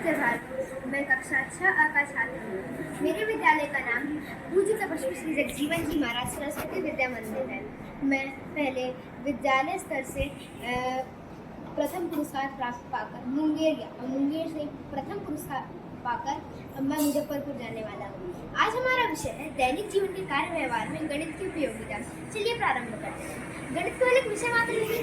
जवाहर, मैं कक्षा 6 का छात्र हूँ। मेरे विद्यालय का नाम पूज्य तपस्वी श्री जगजीवन जी महाराज सरस्वती विद्या मंदिर है। मैं पहले विद्यालय स्तर से प्रथम पुरस्कार प्राप्त पाकर मुंगेर से प्रथम पुरस्कार पाकर मैं मुजफ्फरपुर जाने वाला हूँ। आज हमारा विषय है दैनिक जीवन के कार्य व्यवहार में गणित की उपयोगिता। चलिए प्रारंभ करते हैं। गणित केवल एक विषय मात्र नहीं है,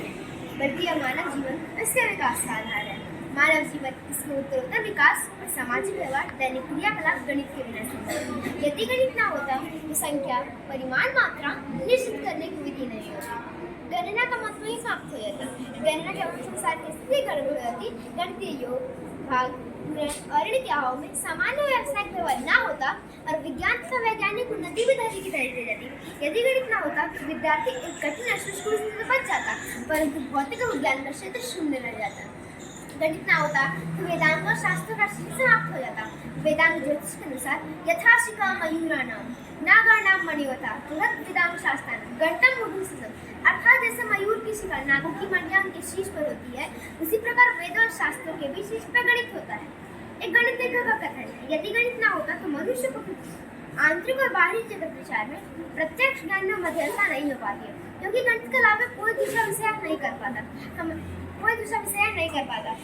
बल्कि यह मानव जीवन और इसके विकास का आधार है। मानव जीवन, इसमें उत्तरोत्तर विकास और सामाजिक व्यवहार, दैनिक क्रियाकलाप गणित के बिना संभव। यदि गणित न होता तो संख्या, परिमाण, मात्रा निश्चित करने की विधि नहीं होती। गणना का महत्व ही समाप्त हो जाता। गणना के अनुसार की स्थिति गड़बड़ होती। गणितीय योग, भाग, और ऋण क्रियाओं में सामान्य व्यावसायिक व्यवहार न होता और विज्ञान तथा वैज्ञानिक उन्नति भी धैर्य की तरह दी जाती। यदि गणित न होता तो विद्यार्थी एक कठिन अस्पृश्य से बच जाता, परंतु भौतिक विज्ञान का क्षेत्र शून्य रह जाता। गणित न होता तो वेदांत और शास्त्रों का क्षेत्र समाप्त हो जाता। वेदांत ज्योतिष के अनुसार यथाशिका मयूराणाम नागानाम मणिवता वेदांत शास्त्र गणतम मुहुसम, अर्थात जैसे मयूर की शिका नागों की मणियां उनके शीश पर होती है, उसी प्रकार वेद और शास्त्रों के भी शीश पर गणित होता है। एक गणित का कथन है, यदि गणित न होता तो मनुष्य को आंतरिक और बाहरी जगत विचार में प्रत्यक्ष ज्ञान में मध्यस्थता नहीं हो पाती है, क्योंकि गणित के अलावा कोई दूसरा विषय नहीं कर पाता।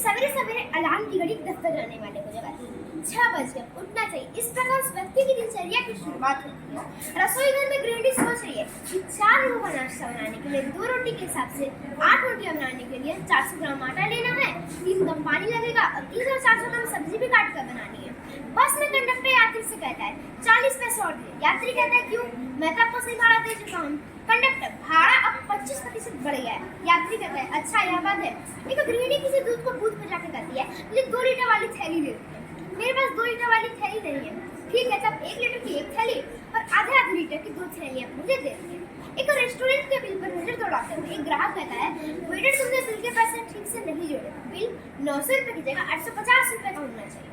सवेरे सवेरे अलार्म की घड़ी दफ्तर जाने वाले को जगाती है। 6 बज गए, उठना चाहिए। इस प्रकार उस व्यक्ति की दिनचर्या की शुरुआत होती है। रसोई घर में गृहिणी सोच रही है कि 4 लोगों का नाश्ता बनाने के लिए 2 रोटी के हिसाब से 8 रोटियां बनाने के लिए 400 ग्राम आटा लेना है, 3 कप पानी लगेगा और 300-400 ग्राम सब्जी भी काट कर बनानी है। बस में कंडक्टर यात्री से कहता है 40 पैसे और दे। यात्री कहता है क्यों? मैं तो आपको सही भाड़ा दे चुका हूँ। कंडक्टर, भाड़ा अब 25% बढ़ गया है। यात्री कहता है अच्छा यह बात है। एक गृहिणी किसी दूध को बूथ पर जाकर कहती है मुझे 2 लीटर वाली थैली दे। मेरे पास 2 लीटर वाली थैली नहीं है। ठीक है, तब 1 लीटर की एक थैली और आधे लीटर की 2 थैलियां मुझे दे दीजिए। एक रेस्टोरेंट के बिल पर नजर दौड़ाते हुए एक ग्राहक कहता है वेटर तुमने बिल के पैसे ठीक से नहीं जोड़े। बिल 900 रुपए की जगह 850 रुपए का होना चाहिए।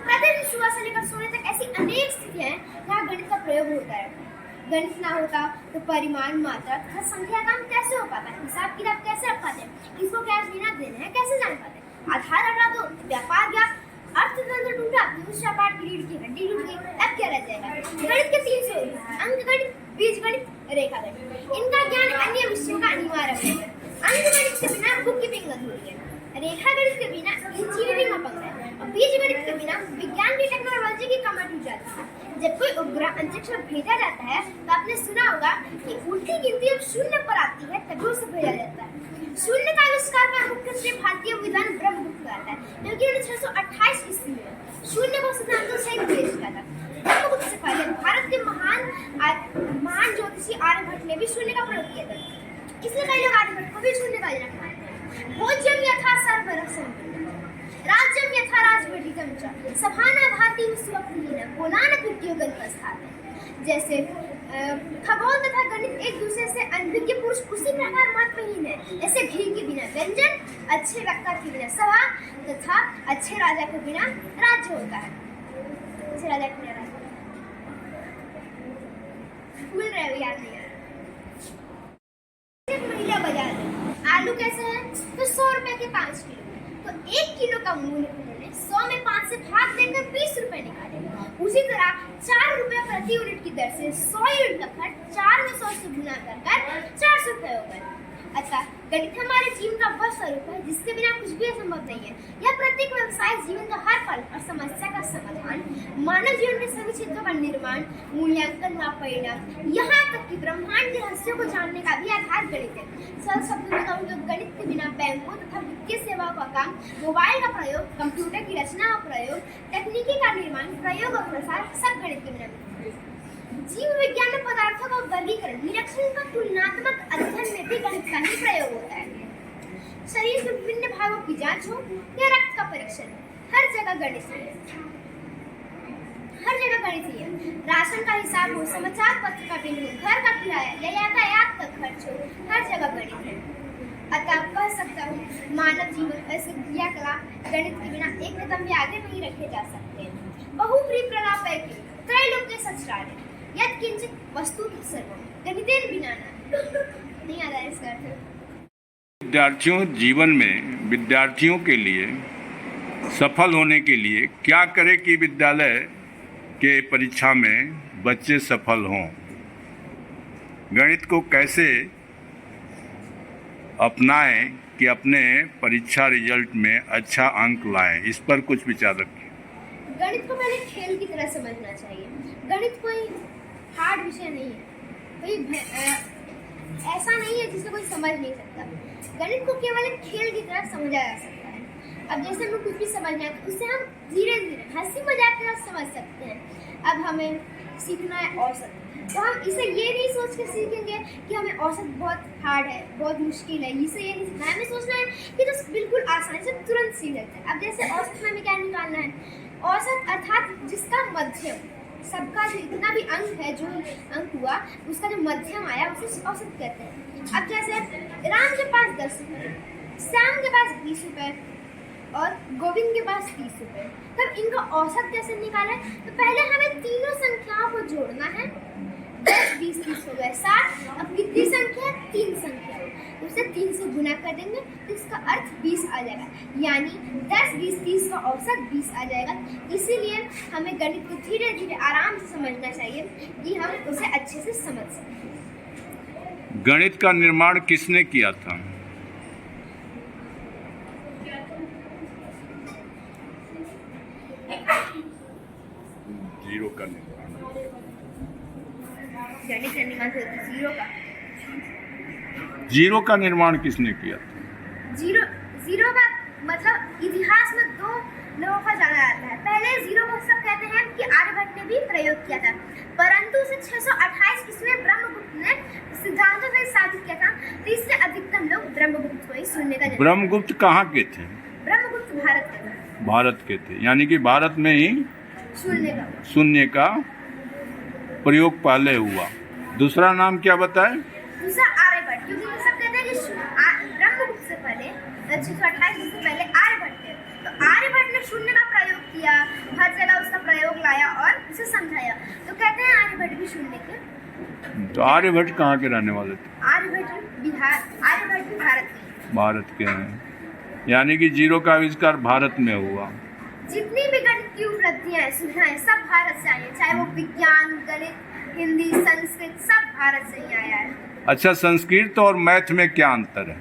प्रतिदिन सुबह से लेकर सोने तक ऐसी अनेक स्थितियां हैं जहाँ गणित का प्रयोग होता है। गणित ना होता तो परिमाण, मात्रा तथा संख्या काम कैसे हो पाता है? हिसाब किताब कैसे रख पाते? इसको कैश लेना देना है कैसे जान पाते? आधार हटा दो, व्यापार गया, अर्थतंत्र टूटा, उस व्यापार की रीढ़ की हड्डी टूट गई, अब क्या रह जाएगा? गणित के 3 स्वरूप: अंकगणित, बीजगणित, रेखागणित। इनका ज्ञान अन्य विषयों का अनिवार्य है। अंकगणित के बिना बुक कीपिंग अधूरी है, रेखागणित के बिना इंजीनियरिंग अपंग है और बीजगणित के बिना विज्ञान की टेक्नोलॉजी की कमर टूट जाती है। जब कोई उपग्रह अंतरिक्ष में भेजा जाता है तो आपने सुना होगा कि उल्टी गिनती जब शून्य पर आती है तभी उसे भेजा जाता है। शून्य का आविष्कार का मुख्य श्रेय भारतीय विद्वान ब्रह्मगुप्त का आता है, क्योंकि उन्हें 628 ईस्वी में शून्य को सिद्धांत सहित पेश किया था। ब्रह्मगुप्त से पहले भारत के महान ज्योतिषी आर्यभट्ट ने भी शून्य का प्रयोग किया था, इसलिए कई लोग आर्यभट्ट को भी शून्य का जनक मानते हैं। भोज्यम यथा सर्वरसम राज्यम यथा राजवटिकम च सभाना भाति विश्वप्रियेन कोनान कृत्योगन प्रस्थात। जैसे खगोल तथा गणित एक दूसरे से अनभिज्ञ पुरुष उसी प्रकार महत्वहीन है, ऐसे घी के बिना व्यंजन, अच्छे वक्ता के बिना सभा तथा अच्छे राजा के बिना राज्य होता है। अच्छे राजा के बिना राज्य भूल रहे हो, याद नहीं आ रहा। महिला बाजार में आलू कैसे हैं? तो 100 रुपए के 5 किलो। तो 1 किलो का मूल्य उन्होंने 100 में 5 से भाग देकर 20 रुपए निकाले। उसी तरह 4 रुपए प्रति यूनिट की दर से 100 यूनिट का खर्च 4 में 100 से गुना कर 400 रुपए हो गए। अतः गणित हमारे जीवन का वह स्वरूप है जिसके बिना कुछ भी असंभव नहीं है। यह प्रत्येक व्यवसाय जीवन का हर पल और समस्या का समाधान, मानव जीवन के सभी क्षेत्रों का निर्माण, मूल्यांकन व परिणाम, यहाँ तक कि ब्रह्मांड के रहस्यों को जानने का भी आधार गणित है। सरल शब्दों में कहूँ तो गणित के बिना बैंकों तथा वित्तीय सेवाओं का काम, मोबाइल का प्रयोग, कंप्यूटर की रचना और प्रयोग, तकनीकी का निर्माण, प्रयोग और प्रसार सब गणित के बिना। जीव विज्ञान में पदार्थों का वर्गीकरण, निरीक्षण का तुलनात्मक अध्ययन में भी गणित का ही प्रयोग होता है। शरीर के विभिन्न भागों की जांच हो या रक्त का परीक्षण, हर जगह गणित है। हर जगह गणित ही है। राशन का हिसाब हो, समाचार पत्र का बिल हो, घर का किराया या यातायात का खर्च हो, हर जगह गणित है। अतः कह सकता हूँ मानव जीवन ऐसे क्रियाकलाप गणित के बिना एक कदम भी आगे नहीं रखे जा सकते। बहुप्री प्रलापैकी त्रैलोक्य सचरारे यत् किंचित वस्तु सर्वम गणितेन बिना नहीं आ रहा है इसका अर्थ। विद्यार्थियों जीवन में विद्यार्थियों के लिए सफल होने के लिए क्या करें कि विद्यालय के परीक्षा में बच्चे सफल हों? गणित को कैसे अपनाएं कि अपने परीक्षा रिजल्ट में अच्छा अंक लाएं? इस पर कुछ विचार रखिए। गणित को पहले खेल की तरह समझना चाहिए। गणित कोई हार्ड विषय नहीं है, कोई ऐसा नहीं है जिसे कोई समझ नहीं सकता। गणित को केवल एक खेल की तरह समझा जा सकता है। अब जैसे हमें कुछ भी समझना है तो उसे हम धीरे धीरे हंसी मजाक के साथ समझ सकते हैं। अब हमें सीखना है औसत, तो हम इसे ये नहीं सोच के सीखेंगे कि हमें औसत बहुत हार्ड है, बहुत मुश्किल है, इसे ये नहीं सीखना है। हमें सोचना है कि तो बिल्कुल आसानी से तुरंत सीख लेते हैं। अब जैसे औसत में हमें क्या निकालना है? औसत अर्थात जिसका मध्यम, सबका जो इतना भी अंक है, जो अंक हुआ उसका जो मध्यम आया उसे औसत कहते हैं। अब जैसे राम के पास 10 रुपये, श्याम के पास 20 रुपये और गोविंद के पास 30 रुपये। तब इनका औसत कैसे निकाला है? तो पहले हमें तीनों संख्याओं को जोड़ना है। 10, 20, 30 हो गए 60। अब कितनी संख्या? 3 संख्या। उसे 3 से गुना कर देंगे तो इसका अर्थ 20 आ जाएगा। यानी 10, 20, 30 का औसत 20 आ जाएगा। इसीलिए हमें गणित को धीरे धीरे आराम से समझना चाहिए कि हम उसे अच्छे से समझ सकें। गणित का निर्माण किसने किया था? जीरो का निर्माण। गणित का निर्माण जीरो का निर्माण किसने किया था? जीरो का मतलब इतिहास में 2 लोगों का जाना जाता है। पहले जीरो को सब कहते हैं कि आर्यभट्ट ने भी प्रयोग किया था, परंतु उसे 628 ईस्वी में ब्रह्मगुप्त ने सिद्धांतों से साबित किया था। तो इसलिए अधिकतम लोग ब्रह्मगुप्त को ही सुनने का। ब्रह्मगुप्त कहाँ के थे? ब्रह्मगुप्त भारत के थे। भारत के थे, यानी कि भारत में ही शून्य का प्रयोग पहले हुआ। दूसरा नाम क्या बताए? दूसरा आर्यभट्ट, क्योंकि वो सब कहते हैं कि ब्रह्मगुप्त से पहले 628 से पहले आर्यभट्ट थे। तो आर्यभट्ट ने शून्य का प्रयोग किया, हर जगह उसका प्रयोग लाया और उसे समझाया। तो कहते हैं आर्यभट्ट भी शून्य के। तो आर्यभट्ट कहाँ के रहने वाले थे? आर्यभट्ट भारत के हैं, यानी कि जीरो का आविष्कार भारत में हुआ। जितनी भी गणित की उपलब्धियां सुविधाएं सब भारत से आई है, चाहे वो विज्ञान, गणित, हिंदी, संस्कृत, सब भारत से ही आया है। अच्छा, संस्कृत और मैथ में क्या अंतर है?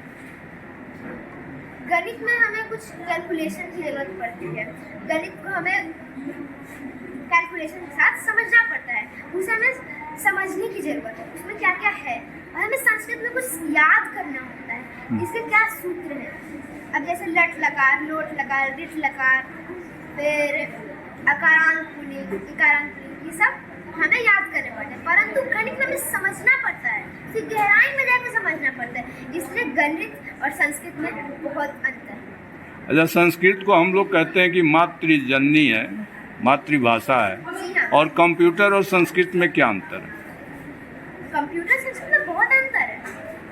गणित में हमें कुछ कैलकुलेशन की जरूरत पड़ती है। गणित को हमें कैलकुलेशन के साथ समझना पड़ता है, उसे हमें समझने की जरूरत है, उसमें क्या क्या है। और हमें संस्कृत में कुछ याद करना होता है, इसके क्या सूत्र हैं। अब जैसे लट लकार, लोट लकार, रिट लकार, फिर अकारांत पुलिंग, इकारांत पुलिंग, ये सब हमें याद करने पड़ते हैं। परंतु गणित में हमें समझना पड़ता है, फिर गहराई में जाकर समझना पड़ता है। इसलिए गणित और संस्कृत में बहुत अंतर है। अच्छा, संस्कृत को हम लोग कहते हैं कि मातृजननी है, मातृभाषा है। और कंप्यूटर और संस्कृत में क्या अंतर है? कंप्यूटर संस्कृत में बहुत अंतर है।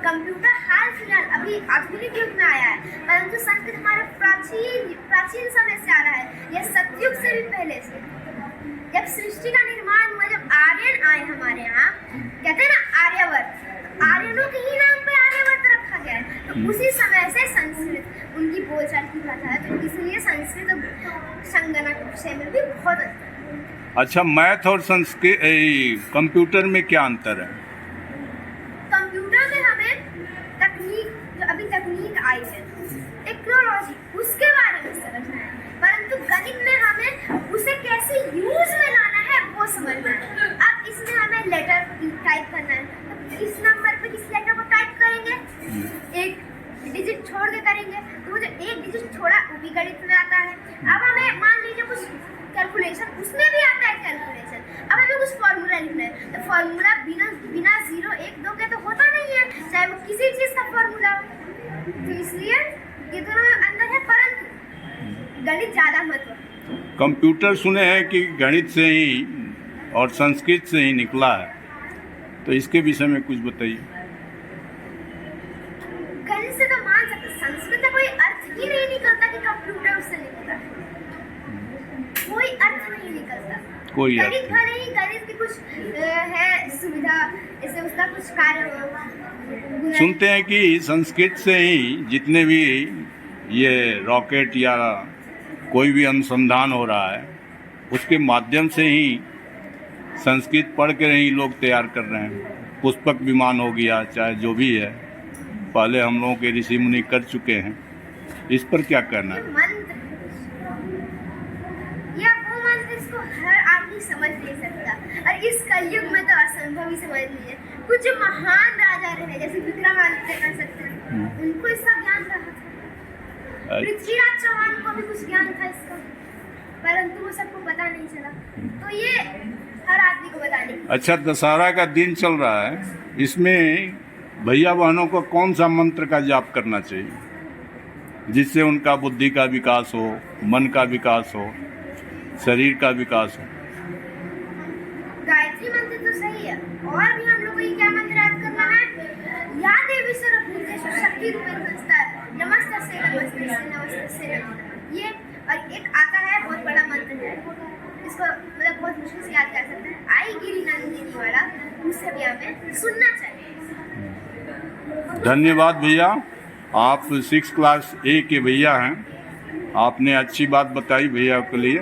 कंप्यूटर हाल फिलहाल अभी आधुनिक युग में आया है, परंतु संस्कृत हमारे प्राचीन समय से आ रहा है। यह सतयुग से भी पहले से, जब सृष्टि का निर्माण हुआ, जब आर्यन आए हमारे यहाँ, कहते हैं ना आर्यवर्त, आर्यनों के ही नाम पे आर्यवर्त रखा गया है। तो उसी समय से संस्कृत उनकी बोलचाल की भाषा है, तो इसलिए संस्कृत और संगणक विषय में भी बहुत अंतर है। अच्छा, मैथ और संस्कृत कंप्यूटर में क्या अंतर है? कंप्यूटर में हमें तकनीक, जो अभी तकनीक आई है, टेक्नोलॉजी, उसके बारे में समझना है। परंतु गणित में हमें उसे कैसे यूज में लाना है वो समझना है। अब इसमें हमें लेटर टाइप करना है, तो इस नंबर पे किस लेटर को टाइप करेंगे, एक डिजिट छोड़ के करेंगे, तो वो जो एक डिजिट छोड़ा वो भी गणित में आता है। अब हमें मान लीजिए कुछ कैलकुलेशन, उसमें भी आता है कैलकुलेशन। अब हमें कुछ फॉर्मूला लिखना है, तो फॉर्मूला बिना 0, 1, 2 के तो होता नहीं है, चाहे वो किसी चीज का फॉर्मूला हो। तो इसलिए ये दोनों में अंतर है, परंतु गणित ज्यादा महत्व। कंप्यूटर सुने हैं कि गणित से ही और संस्कृत से ही निकला है, तो इसके विषय में कुछ बताइए। गणित से तो मान सकते, संस्कृत का कोई अर्थ ही नहीं निकलता कि कंप्यूटर उससे निकला, कोई अर्थ नहीं निकलता। कोई गणित भले ही गणित की कुछ है सुविधा, जैसे उसका कुछ कार्य हो। सुनते हैं कि संस्कृत से ही जितने भी ये रॉकेट या कोई भी अनुसंधान हो रहा है उसके माध्यम से ही संस्कृत पढ़ कर ही लोग तैयार कर रहे हैं। पुष्पक विमान हो गया, चाहे जो भी है, पहले हम लोगों के ऋषि मुनि कर चुके हैं। इस पर क्या कहना ये है? मंत्र, या वो मंत्र इसको हर आदमी समझ नहीं सकता, और इस कलयुग में तो असंभव ही समझ लीजिए। कुछ जो महान राजा रहे जैसे विक्रमादित्य कर सकते हैं, उनको इसका ज्ञान रहा था। पृथ्वीराज चौहान को भी कुछ ज्ञान था इसका, परंतु वो सबको पता नहीं चला। तो ये हर आदमी को बताने की। अच्छा, दशहरा का दिन चल रहा है, इसमें भैया बहनों को कौन सा मंत्र का जाप करना चाहिए जिससे उनका बुद्धि का विकास हो, मन का विकास हो, शरीर का विकास हो? गायत्री मंत्र तो सही है, और भी हम लोग को ये क्या मंत्र याद करना है? या देवी सर्वभूतेषु शक्ति रूपेण संस्था नमस्तस्यै नमस्तस्यै नमस्तस्यै नमो नमः। ये और एक आता है, बहुत बड़ा मंत्र है, इसको मतलब बहुत मुश्किल से याद कर सकते हैं। आई गिरी नंदिनी वाला, उसे भी हमें सुनना चाहिए। धन्यवाद भैया, आप 6 क्लास A के भैया हैं। आपने अच्छी बात बताई भैया के लिए।